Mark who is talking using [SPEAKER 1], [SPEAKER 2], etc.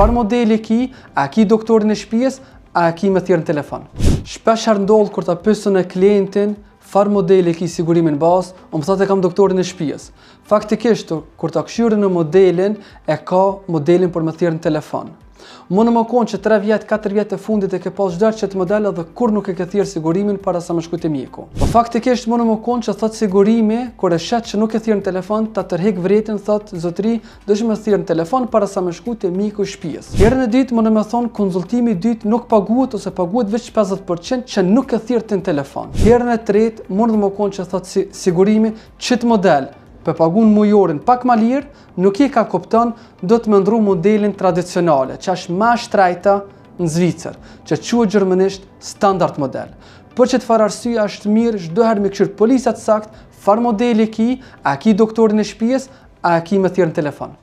[SPEAKER 1] Çfarë modeli ki? A ki doktorin e shtëpisë? A ki me thirrën telefon? Shpesh ndodh kur ta pyesin e klientin farë modeli ki sigurimin bazë, më thotë e kam doktorin e shtëpisë. Faktikisht, kur ta këshyre në modelin, e ka modelin për me thirrën telefon. Më në më konë që 3 vjetë, 4 vjetë e fundit e ke pas çdo qëtë model dhe kur nuk e ke thirrë sigurimin para sa më shku te mjeku. Po faktikisht më në më konë që thot sigurimi, kur e shet që nuk e thirrë në telefon, ta tërhek vretin, thot zotri, dëshë me thirrë në telefon para sa më shku te mjeku i shtëpisë. Herën e dytë më në më thonë konsultimi i dytë nuk paguhet ose paguhet veç 50% që nuk e thirrë në telefon. Herën e tretë më në më konë që thot sigurimi qëtë model për pagun mujorin pak ma lirë, nuk i ka kupton, do të më ndru modelin tradicionale, që është ma shtrajta në Zvicër, që quhet gjermanisht standard model. Për që të farë arsye është mirë, çdoherë me këshirë polisat sakt, farë modeli ki, a ki doktorin e shtëpisë, a ki me thirrën telefon.